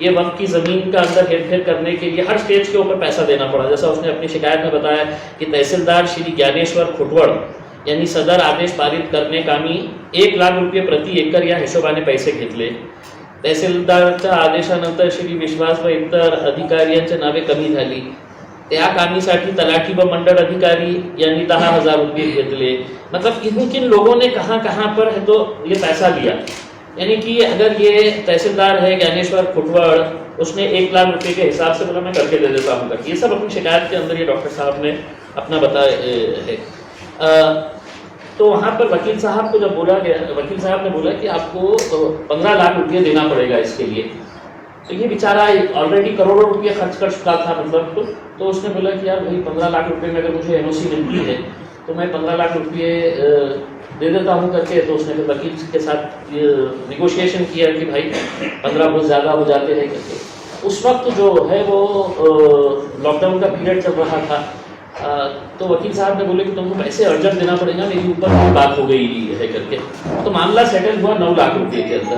ये वक्त की ज़मीन का अंदर हेरफेर करने के लिए हर स्टेज के ऊपर पैसा देना पड़ा। जैसा उसने अपनी शिकायत में बताया कि तहसीलदार श्री ज्ञानेश्वर खुटवड़ यांनी सदर आदेश पारित करणे कामी 1 लाख रुपये प्रति एकर या हिशोबाने पैसे घेतले। तहसीलदारच्या आदेशानंतर श्री विश्वास व इतर अधिकाऱ्यांची नावे कमी झाली। त्या कामीसाठी तलाठी व मंडल अधिकारी यांनी 10,000 रुपये घेतले। मतलब किन लोगों ने कहाँ कहाँ पर है तो ये पैसा लिया। यानी कि अगर ये तहसीलदार है ज्ञानेश्वर खुटवड़, उसने 1 लाख रुपए के हिसाब से बोला मैं करके दे देता हूँ करके, ये सब अपनी शिकायत के अंदर ये डॉक्टर साहब ने अपना बताया है। तो वहाँ पर वकील साहब को जब बोला गया, वकील साहब ने बोला कि आपको 15 लाख रुपये देना पड़ेगा इसके लिए। तो ये बेचारा ऑलरेडी करोड़ों रुपये खर्च कर चुका था मतलब, तो उसने बोला कि यार भाई 15 लाख रुपये में अगर मुझे एनओसी मिलती है तो मैं 15 लाख रुपये दे देता हूँ करके। तो उसने फिर वकील के साथ निगोशिएशन किया कि भाई 15 बहुत ज़्यादा हो जाते हैं करके। उस वक्त जो है वो लॉकडाउन का पीरियड चल रहा था। तो वकील साहब ने बोले कि तुमको पैसे अर्जेंट देना पड़ेगा, मेरी ऊपर बात हो गई है करके। तो मामला सेटल हुआ 9 लाख रुपये के अंदर।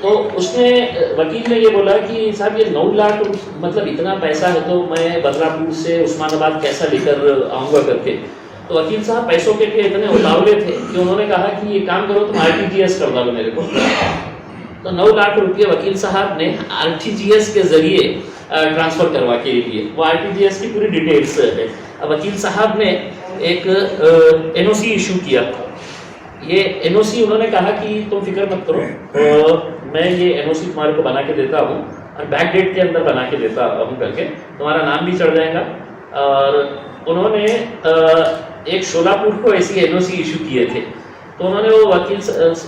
तो उसने वकील ने ये बोला कि साहब ये 9 लाख मतलब इतना पैसा है तो मैं बदलापुर से उस्मानाबाद कैसा लेकर आऊँगा करके। तो वकील साहब पैसों के लिए इतने उतावले थे कि उन्होंने कहा कि ये काम करो तुम RTGS कर दो मेरे को। तो 9 लाख रुपये वकील साहब ने RTGS के जरिए ट्रांसफर करवा के लिए, वो RTGS की पूरी डिटेल्स है। अब वकील साहब ने एक NOC इशू किया। ये NOC उन्होंने कहा कि तुम फिक्र मत करो, मैं ये NOC तुम्हारे को बना के देता हूँ और बैक डेट के अंदर बना के देता हूँ करके, तुम्हारा नाम भी चढ़ जाएगा। और उन्होंने एक शोलापुर को ऐसी NOC इशू किए थे। तो उन्होंने वो वकील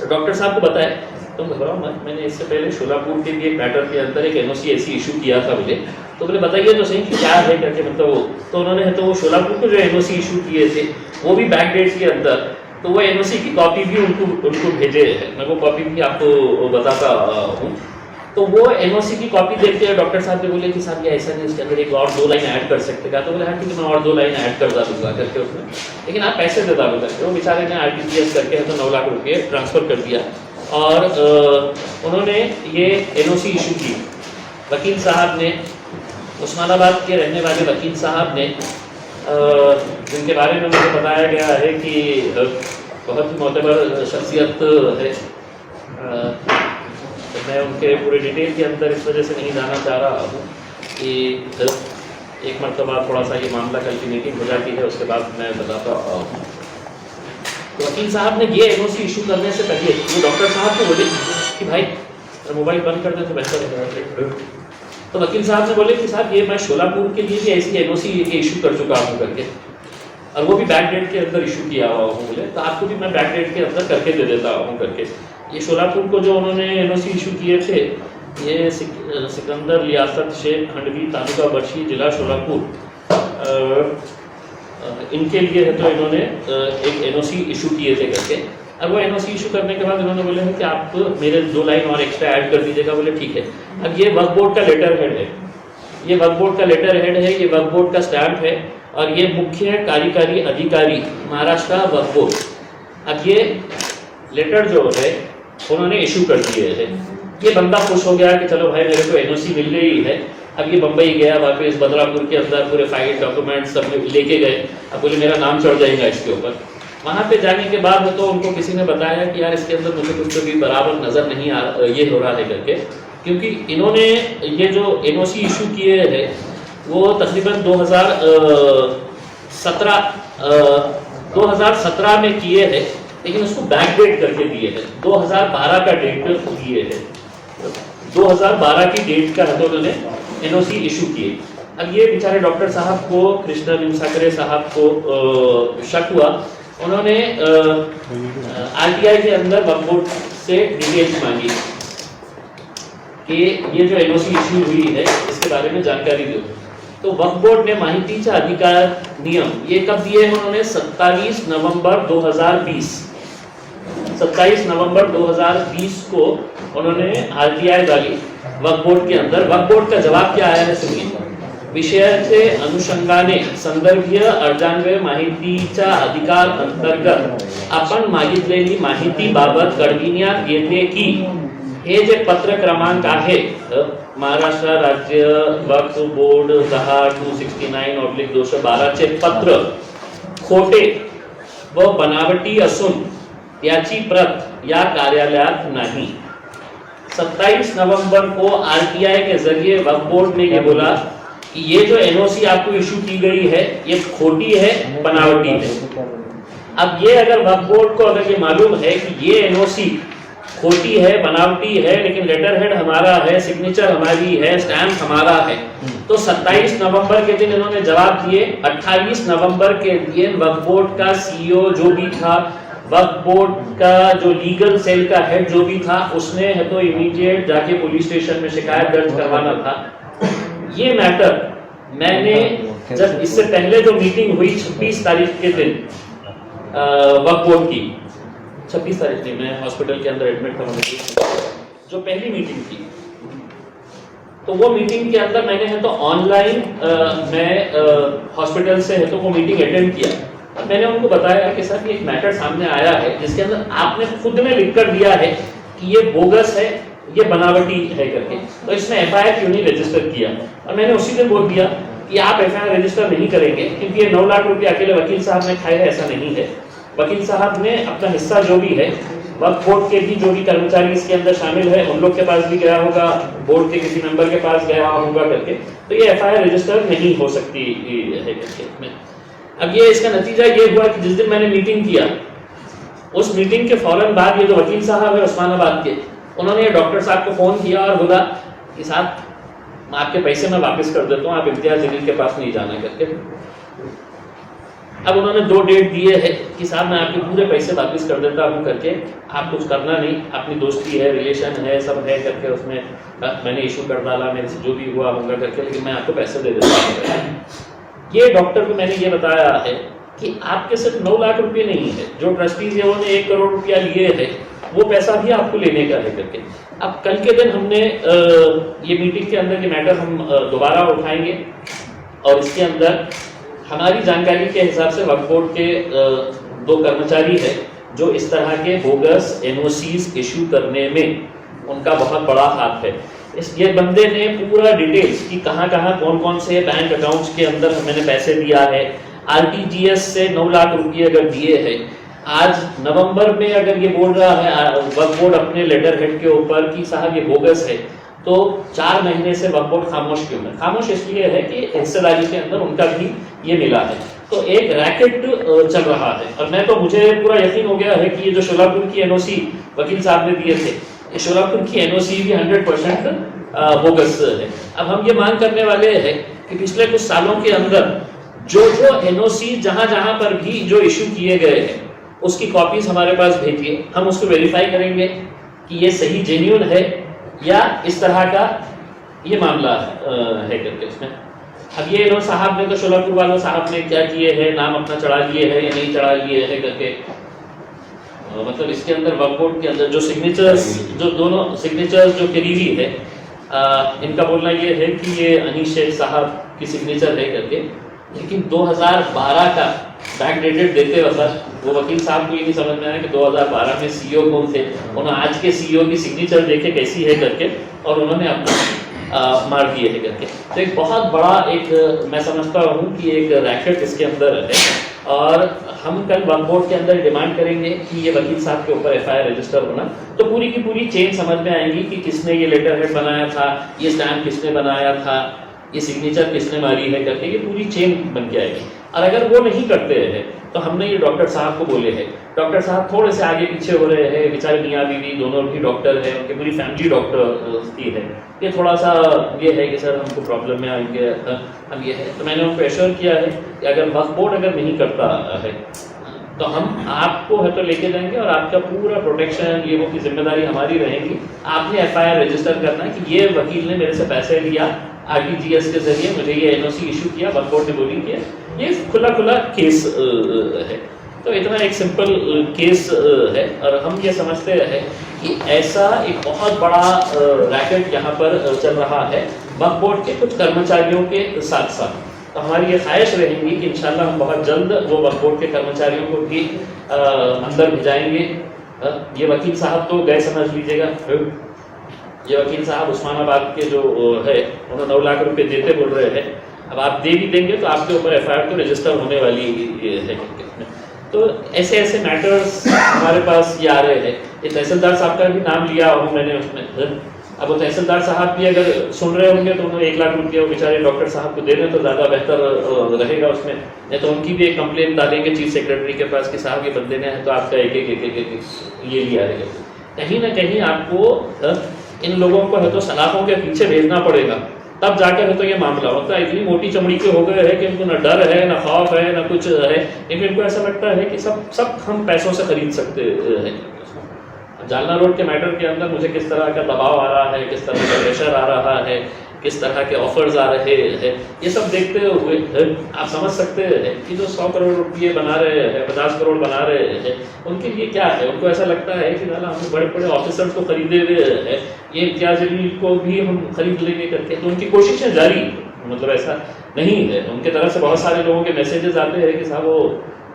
डॉक्टर साहब को बताया, तुम घबराओ मत, मैंने इससे पहले शोलापुर के भी एक मैटर के अंदर एक NOC ऐसी इशू किया था मुझे। तो बोले बताइए तो सही कि क्या है करके, मतलब वो तो उन्होंने तो वो शोलापुर को जो NOC इशू किए थे वो भी बैक डेट के अंदर, तो वो NOC की कॉपी भी उनको भेजे है। मैं वो कॉपी भी आपको बताता हूँ। तो वो NOC की कॉपी देखते हैं डॉक्टर साहब ने बोले कि साहब ये ऐसा नहीं, इसके अंदर एक और 2 लाइन ऐड कर सकते क्या? तो बोले हाँ ठीक है मैं और 2 लाइन ऐड कर दूंगा करके उसमें, लेकिन आप पैसे दे डालो करके। वो बेचारे ने RTGS करके है तो 9 लाख रुपये ट्रांसफ़र कर दिया और उन्होंने ये NOC इशू की। वकील साहब ने, उस्मानाबाद के रहने वाले वकील साहब ने, जिनके बारे में मुझे बताया गया है कि बहुत ही मोतबर शख्सियत है, तो मैं उनके पूरे डिटेल के अंदर इस वजह से नहीं जाना चाह रहा हूँ कि एक मरतबा थोड़ा सा ये मामला कल की मीटिंग हो जाती है उसके बाद मैं बताता हूँ। तो वकील साहब ने ये NOC इशू करने से पहले वो डॉक्टर साहब को बोले कि भाई मोबाइल बंद कर दें तो बेहतर है। तो वकील साहब ने बोले कि साहब ये मैं शोलापुर के लिए भी ऐसी NOC इशू कर चुका हूँ करके, और वो भी बैक डेट के अंदर इशू किया हुआ हूँ। बोले तो आपको भी मैं बैक डेट के अंदर करके दे देता हूँ करके। ये शोलापुर को जो उन्होंने NOC इशू किए थे, ये सिकंदर लियासत शेख हंडवी तालुका बर्शी जिला शोलापुर, इनके लिए है तो इन्होंने एक NOC इशू किए थे करके। अब वो NOC इशू करने के बाद इन्होंने बोले हैं कि आप मेरे 2 लाइन और एक्स्ट्रा ऐड कर दीजिएगा। बोले ठीक है। अब ये वक्फ बोर्ड का लेटर हेड है, ये वक्फ बोर्ड का लेटर हेड है, ये वक्फ बोर्ड का स्टैम्प है और ये मुख्य कार्यकारी अधिकारी महाराष्ट्र वक्फ बोर्ड। अब ये लेटर जो है उन्होंने इशू कर दिए है। ये बंदा खुश हो गया कि चलो भाई मेरे को NOC मिल गई है। अब ये बम्बई गया, वापस बदलापुर के अंदर पूरे फाइल डॉक्यूमेंट सब लेके गए। अब बोले मेरा नाम चढ़ जाएगा इसके ऊपर। वहाँ पे जाने के बाद तो उनको किसी ने बताया कि यार इसके अंदर मुझे कुछ भी बराबर नज़र नहीं आ ये हो रहा है करके, क्योंकि इन्होंने ये जो NOC इशू किए हैं वो तकरीबन 2017 में किए हैं, लेकिन उसको बैक डेट करके दिए हैं। 2012 का डेट दिए हैं, 2012 की डेट का है तो उन्होंने NOC इशू किए। अब ये बेचारे डॉक्टर साहब को, कृष्णा निमसाकरे साहब को शक हुआ। उन्होंने RTI के अंदर वक्फ बोर्ड से डिटेल्स मांगी कि ये जो NOC इशू हुई है इसके बारे में जानकारी दो। तो वक्फ बोर्ड ने माहितीचा अधिकार नियम ये कब दिए हैं उन्होंने? 27 नवंबर 2020। 27 नवंबर 2020 को उन्होंने RTI वाली वक्फ बोर्ड के अंदर, वक्फ बोर्ड का जवाब क्या आया है सुनिए। विषयाचे अनुषंगाने संदर्भीय अर्जान्वये माहितीच्या अधिकार अंतर्गत आपण मागितलेली माहिती बाबत कळविण्यात येते की हे जे पत्र क्रमांक आहे महाराष्ट्र राज्य वक्फ बोर्ड 10/269/212 चे पत्र खोटे व बनावटी असून त्याची प्रत या कार्यालयात नहीं। 27 नवंबर को आरटीआई के जरिए वक्फ बोर्ड ने ये बोला कि ये जो एनओसी आपको इशू की गई है ये खोटी है, बनावटी है। अब ये अगर वक्फ बोर्ड को अगर ये मालूम है कि ये एनओसी खोटी है, बनावटी है, लेकिन लेटर हेड हमारा है, सिग्नेचर हमारी है, स्टैम्प हमारा है, तो 27 नवंबर के दिन इन्होंने जवाब दिए। 28 नवंबर के दिन वक्फ बोर्ड का सीईओ जो भी था, वक्फ बोर्ड का जो लीगल सेल का हेड जो भी था, उसने है तो इमीडिएट जाके पुलिस स्टेशन में शिकायत दर्ज करवाना था। ये मैटर मैंने जब इससे पहले जो मीटिंग हुई 26 तारीख के दिन वक्फ बोर्ड की, 26 तारीख थी, मैं हॉस्पिटल के अंदर एडमिट था, जो पहली मीटिंग थी, तो वो मीटिंग के अंदर मैंने है तो ऑनलाइन मैं हॉस्पिटल से है तो वो मीटिंग अटेंड किया और मैंने उनको बताया कि सर ये एक मैटर सामने आया है जिसके अंदर आपने खुद ने लिख कर दिया है कि ये बोगस है, ये बनावटी है करके, तो इसमें एफआईआर क्यों नहीं रजिस्टर किया। और मैंने उसी दिन बोल दिया कि आप एफआईआर रजिस्टर नहीं करेंगे क्योंकि ये 9 लाख रुपए अकेले वकील साहब ने खाए हैं, ऐसा नहीं है। वकील साहब ने अपना हिस्सा जो भी है, वक्फ बोर्ड के भी जो भी कर्मचारी इसके अंदर शामिल है उन लोग के पास भी गया होगा, बोर्ड के किसी मेंबर के पास गया होगा करके, तो ये एफआईआर रजिस्टर नहीं हो सकती है करके। अब ये इसका नतीजा ये हुआ कि जिस दिन मैंने मीटिंग किया, उस मीटिंग के फौरन बाद ये जो वकील साहब है उस्मानाबाद के, उन्होंने डॉक्टर साहब को फोन किया और बोला कि साहब आपके पैसे मैं वापस कर देता हूँ, आप इम्तियाज जलील के पास नहीं जाना करके। अब उन्होंने 2 डेट दिए हैं कि साहब मैं आपके पूरे पैसे वापस कर देता हूँ करके, आप कुछ करना नहीं, अपनी दोस्ती है, रिलेशन है, सब है करके उसमें मैंने इशू कर डाला, मेरे से जो भी हुआ होगा करके, लेकिन मैं आपको पैसे दे देता हूँ। ये डॉक्टर को मैंने ये बताया है कि आपके सिर्फ 9 लाख रुपए नहीं है, जो ट्रस्टीज है उन्होंने 1 करोड़ रुपया लिए है, वो पैसा भी आपको लेने का है करके। अब कल के दिन हमने ये मीटिंग के अंदर ये मैटर हम दोबारा उठाएंगे और इसके अंदर हमारी जानकारी के हिसाब से वक्फ बोर्ड के 2 कर्मचारी है जो इस तरह के बोगस एनओसीज इशू करने में उनका बहुत बड़ा हाथ है। ये बंदे ने पूरा डिटेल्स कि कहाँ कहाँ कौन कौन से बैंक अकाउंट्स के अंदर मैंने पैसे दिया है, आरटीजीएस से 9 लाख रुपये अगर दिए हैं, आज नवंबर में अगर ये बोल रहा है वक्फ बोर्ड अपने लेटर हेड के ऊपर कि साहब ये बोगस है, तो 4 महीने से वक्फ बोर्ड खामोश क्यों है? खामोश इसलिए है कि हिस्सेदारी के अंदर उनका भी ये मिला है, तो एक रैकेट चल रहा है। और मैं तो मुझे पूरा यकीन हो गया है कि ये जो शोलापुर की एनओसी वकील साहब ने दिए थे, ये शोलापुर की एनओसी भी 100% बोगस है। अब हम ये मांग करने वाले हैं कि पिछले कुछ सालों के अंदर जो एनओसी जहां जहां पर भी जो इशू किए गए हैं उसकी कॉपीज हमारे पास भेजिए, हम उसको वेरीफाई करेंगे कि ये सही जेन्युइन है या इस तरह का ये मामला है करके उसमें। अब ये लोग साहब ने तो शोलापुर वालों साहब ने क्या किए हैं, नाम अपना चढ़ा लिए है या नहीं चढ़ा लिए है करके, मतलब इसके अंदर वक्फ बोर्ड के अंदर जो सिग्नेचर्स, जो दोनों सिग्नेचर्स जो करीबी है, इनका बोलना ये है कि ये अनीश शेख साहब की सिग्नेचर है करके, लेकिन 2012 का बैक डेटेड देते वक्त वो वकील साहब को ये नहीं समझ में आया कि 2012 में सीईओ कौन थे, उन्होंने आज के सीईओ की सिग्नेचर देखे कैसी है करके और उन्होंने अपना मार दिए है करके। तो एक बहुत बड़ा एक मैं समझता हूँ कि एक रैकेट इसके अंदर है और हम कल वक्फ बोर्ड के अंदर डिमांड करेंगे कि ये वकील साहब के ऊपर एफआईआर रजिस्टर होना, तो पूरी की पूरी चेन समझ में आएंगी कि किसने ये लेटर हेड बनाया था, ये स्टैम्प किसने बनाया था, ये सिग्नेचर किसने मारी है करके, ये पूरी चेन बन के आएगी। और अगर वो नहीं करते हैं तो हमने ये डॉक्टर साहब को बोले हैं, डॉक्टर साहब थोड़े से आगे पीछे हो रहे हैं, बेचारे मियाँ बीवी दोनों भी डॉक्टर हैं, उनकी पूरी फैमिली डॉक्टर की है, ये थोड़ा सा ये है कि सर हमको प्रॉब्लम में आएंगे हम ये है। तो मैंने उनको एश्योर किया है कि अगर वक्फ बोर्ड अगर नहीं करता है तो हम आपको है तो लेके जाएंगे और आपका पूरा प्रोटेक्शन ये वो की जिम्मेदारी हमारी रहेगी। आपने एफआईआर रजिस्टर करना है कि ये वकील ने मेरे से पैसे लिया, आरटीजीएस के जरिए मुझे ये एनओसी इशू किया, वक्फ बोर्ड ने बोलिंग किया, ये खुला खुला केस है। तो इतना एक सिंपल केस है और हम ये समझते हैं कि ऐसा एक बहुत बड़ा रैकेट यहाँ पर चल रहा है वक्फ बोर्ड के कुछ कर्मचारियों के साथ साथ। तो हमारी ये ख्वाहिश रहेगी कि इंशाल्लाह हम बहुत जल्द वो वक्फ बोर्ड के कर्मचारियों को भी अंदर भिजाएंगे। ये वकील साहब तो गए समझ लीजिएगा, ये वकील साहब उस्मानाबाद के जो है उन्होंने 9 लाख रुपए देते बोल रहे हैं, अब आप दे भी देंगे तो आपके ऊपर एफआईआर तो रजिस्टर होने वाली है। तो ऐसे ऐसे मैटर्स हमारे पास ये आ रहे हैं। ये तहसीलदार साहब का भी नाम लिया हूँ मैंने उसमें। अब वो तहसीलदार साहब भी अगर सुन रहे होंगे तो उन्हें 1 लाख रुपये वो बेचारे डॉक्टर साहब को दे दें तो ज़्यादा बेहतर रहेगा उसमें। नहीं तो उनकी भी एक कंप्लेंट डालेंगे चीफ सेक्रेटरी के पास कि साहब ये बंदे ने तो आपका एक ये लिया है। कहीं ना कहीं आपको इन लोगों को है तो सलाखों के पीछे भेजना पड़ेगा, तब जाकर है तो ये मामला होता है। इतनी मोटी चमड़ी के हो गए हैं कि इनको ना डर है, ना खौफ है, ना कुछ है, लेकिन इनको ऐसा लगता है कि सब हम पैसों से खरीद सकते हैं। जालना रोड के मैटर के अंदर मुझे किस तरह का दबाव आ रहा है, किस तरह का प्रेशर आ रहा है, किस तरह के ऑफर्स आ रहे हैं, ये सब देखते हुए आप समझ सकते हैं कि जो 100 करोड़ रुपये बना रहे हैं, 50 करोड़ बना रहे हैं, उनके लिए क्या है। उनको ऐसा लगता है कि ना हम बड़े बड़े ऑफिसर्स को खरीदे हुए हैं, ये इम्तियाज जलील को भी हम खरीद लेंगे करके। तो उनकी कोशिशें जारी, मतलब ऐसा नहीं है। उनके तरफ से बहुत सारे लोगों के मैसेजेस आते हैं कि साहब वो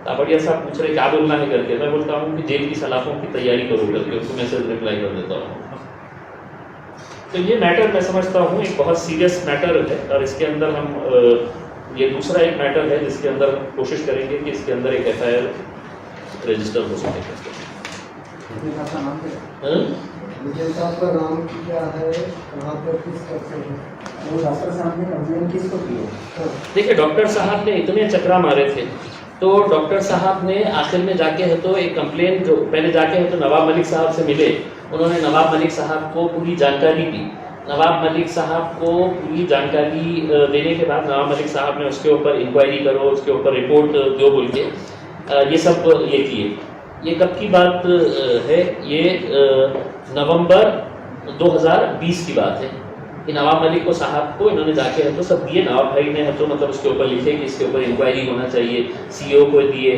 तापड़िया साहब पूछ रहे क्या बोलना है करके। मैं बोलता हूँ कि जेल की सलाखों की तैयारी करो करके उसको मैसेज रिप्लाई कर देता हूँ। तो ये मैटर मैं समझता हूँ एक बहुत सीरियस मैटर है, और इसके अंदर हम ये दूसरा एक मैटर है जिसके अंदर हम कोशिश करेंगे कि इसके अंदर एक एफआईआर रजिस्टर हो सके। देखिए डॉक्टर साहब ने इतने चक्रा मारे थे, तो डॉक्टर साहब ने आखिर में जाके है तो एक कंप्लेंट, जो पहले जाके है तो नवाब मलिक साहब से मिले, उन्होंने नवाब मलिक साहब को पूरी जानकारी दी। नवाब मलिक साहब को पूरी जानकारी देने के बाद नवाब मलिक साहब ने उसके ऊपर इंक्वायरी करो, उसके ऊपर रिपोर्ट दो बोल के ये सब ये किए। ये कब की बात है, ये नवंबर 2020 की बात है कि नवाब मलिक को साहब को इन्होंने जाके है तो सब दिए। नवाब भाई ने है तो मतलब उसके ऊपर लिखे कि इसके ऊपर इंक्वायरी होना चाहिए, सीईओ को दिए,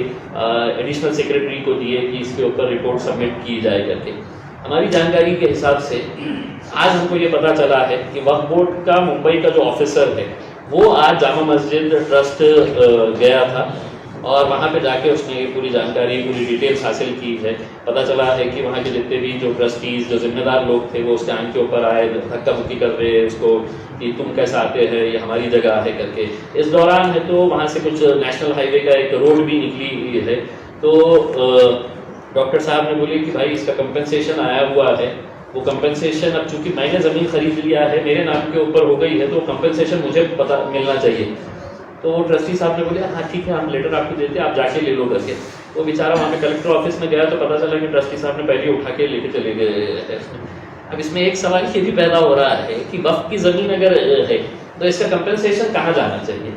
एडिशनल सेक्रेटरी को दिए कि इसके ऊपर रिपोर्ट सबमिट की जाए करके। हमारी जानकारी के हिसाब से आज हमको ये पता चला है कि वक्फ बोर्ड का मुंबई का जो ऑफिसर है वो आज जामा मस्जिद ट्रस्ट गया था, और वहाँ पे जाके उसने ये पूरी जानकारी, पूरी डिटेल्स हासिल की है। पता चला है कि वहाँ के जितने भी जो ट्रस्टीज, जो जिम्मेदार लोग थे, वो उसके आंख के ऊपर आए, धक्का मुक्की कर रहे हैं उसको कि तुम कैसा आते हैं, ये हमारी जगह है करके। इस दौरान है तो वहाँ से कुछ नेशनल हाईवे का एक रोड भी निकली है। तो डॉक्टर साहब ने बोले कि भाई इसका कंपनसेशन आया हुआ है, वो कंपनसेशन अब चूंकि मैंने ज़मीन खरीद लिया है, मेरे नाम के ऊपर हो गई है, तो कंपनसेशन मुझे पता मिलना चाहिए। तो ट्रस्टी साहब ने बोले हाँ ठीक है, हम लेटर आपको देते हैं, आप जाके ले लो करके। वो बेचारा वहाँ पे कलेक्टर ऑफिस में गया तो पता चला कि ट्रस्टी साहब ने पहले उठा के लेके चले गए। अब इसमें एक सवाल ये भी पैदा हो रहा है कि वक्फ की ज़मीन अगर है तो इसका कंपनसेशन कहाँ जाना चाहिए?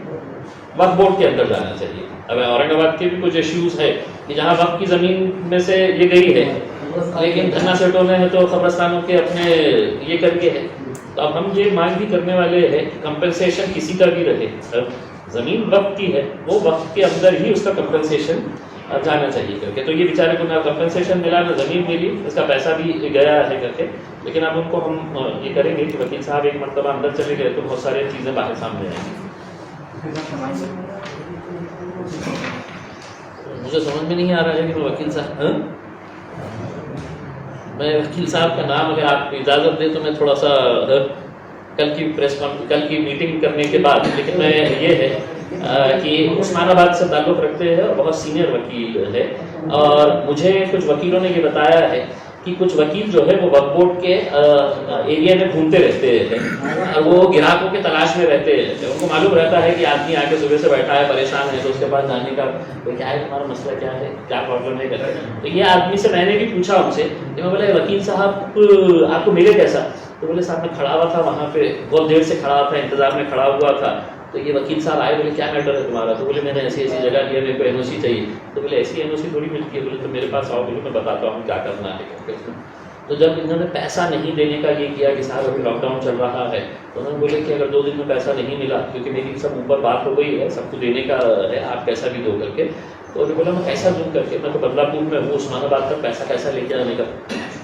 वक्फ बोर्ड के अंदर जाना चाहिए। अब औरंगाबाद के भी कुछ इश्यूज़ है कि जहाँ वक्फ की ज़मीन में से ये गई है, लेकिन धन्ना सेठों ने तो कब्रस्तानों के अपने ये करके है। तो अब हम ये मांग भी करने वाले हैं कि कंपनसेशन किसी का भी रहे, ज़मीन वक्त की है, वो वक्त के अंदर ही उसका कंपनसेशन जाना चाहिए करके। तो ये बेचारे को ना कंपनसेशन मिला, ना ज़मीन मिली, इसका पैसा भी गया है करके। लेकिन अब उनको हम ये करेंगे कि वकील साहब एक मरतबा अंदर चले गए तो बहुत सारी चीज़ें बाहर सामने आएंगी। मुझे समझ में नहीं आ रहा है कि मैं वकील साहब, मैं वकील साहब का नाम अगर आप इजाज़त दें तो मैं थोड़ा सा कल की मीटिंग करने के बाद, लेकिन मैं ये है कि उस्मानाबाद से ताल्लुक़ रखते हैं और बहुत सीनियर वकील है। और मुझे कुछ वकीलों ने ये बताया है कि कुछ वकील जो है वो वक्फ बोर्ड के एरिया में घूमते रहते हैं और वो ग्राहकों के तलाश में रहते हैं। उनको मालूम रहता है कि आदमी आके सुबह से बैठा है, परेशान है, तो उसके पास जाने का क्या है, तुम्हारा मसला क्या है, क्या प्रॉब्लम है करते। तो ये आदमी से मैंने भी पूछा उनसे, मैं बोला वकील साहब आपको मिले कैसा? तो बोले साहब मैं खड़ा हुआ था वहाँ पे, बहुत देर से खड़ा था, इंतजार में खड़ा हुआ था। तो ये वकील साहब आए, बोले क्या मैटर है तुम्हारा? तो बोले मैंने ऐसी जगह लिया, मेरे को एनओसी चाहिए। तो बोले ऐसी एनओसी थोड़ी मिलती है। बोले तो मेरे पास आओ, बोले मैं बताता हूँ क्या करना है। तो जब इन्होंने पैसा नहीं देने का ये किया कि साहब अभी लॉकडाउन चल रहा है, तो उन्होंने बोले कि अगर 2 दिन में पैसा नहीं मिला, क्योंकि मेरी सब ऊपर बात हो गई है, सबको देने का है, आप पैसा भी दो करके। तो उन्होंने बोला मैं कैसा दूँ करके, मैं तो बदलापुर में हूँ, उस्मानाबाद तक पैसा कैसा लेके आने का।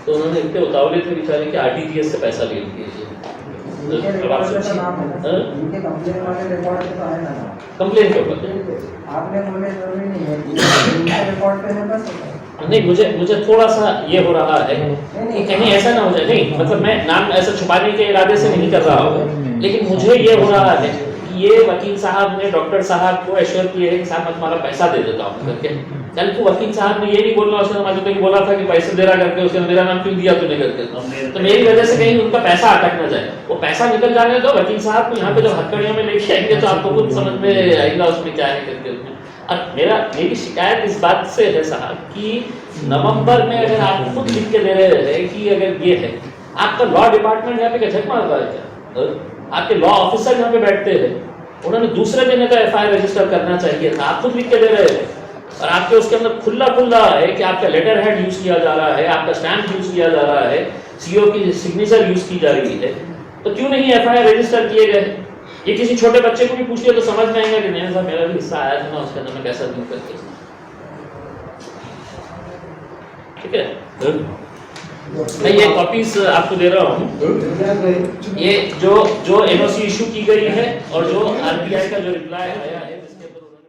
तो उन्होंने इतने उतावले थे बेचारे कि RTGS से पैसा ले लीजिए। कंप्लेन के ऊपर आपने बोले जरूरी नहीं है, रिकॉर्ड पे है बस। नहीं, मुझे थोड़ा सा ये हो रहा है कि कहीं ऐसा ना हो जाए, नहीं मतलब मैं नाम ऐसा छुपाने के इरादे से नहीं कर रहा हूँ, लेकिन मुझे ये हो रहा है कि ये वकील साहब ने डॉक्टर साहब को एश्योर किए है कि साहब मैं तुम्हारा पैसा दे देता हूँ करके, कल को वकील साहब ने ये नहीं बोलना, उसने मुझे कहीं बोला था कि पैसे दे रहा करके, उसने मेरा नाम क्यों दिया तूने करके, तो मेरी वजह से कहीं उनका पैसा अटक ना जाए, वो पैसा निकल जाने दो, वकील साहब को यहाँ पे जब हथकड़ियों में लेके आएंगे तो आपको खुद समझ में आएगा उसमें क्या है करके। और मेरी शिकायत इस बात से है साहब कि नवंबर में अगर आप खुद लिख के दे रहे हैं कि अगर ये है, आपका लॉ डिपार्टमेंट यहाँ पे झक मार रहा है क्या? आपके लॉ ऑफिसर यहाँ पे बैठते हैं, उन्होंने दूसरे दिन का एफआईआर रजिस्टर करना चाहिए था, आप खुद लिख के दे रहे हैं और आपके उसके अंदर खुला है कि आपका लेटर हेड यूज किया जा रहा है, आपका स्टैम्प यूज किया जा रहा है, सीओ की सिग्नेचर यूज की जा रही है, तो क्यों नहीं एफआईआर रजिस्टर किए गए? ये किसी छोटे बच्चे को भी पूछ लिया तो समझ में आएगा कि नहीं साहब मेरा भी हिस्सा आया था ना, उसके अंदर मैं कैसा दूं करके। ठीक है, मैं ये कॉपीज आपको दे रहा हूँ, ये जो एनओसी इशू की गई है और जो आरबीआई का जो रिप्लाई आया है।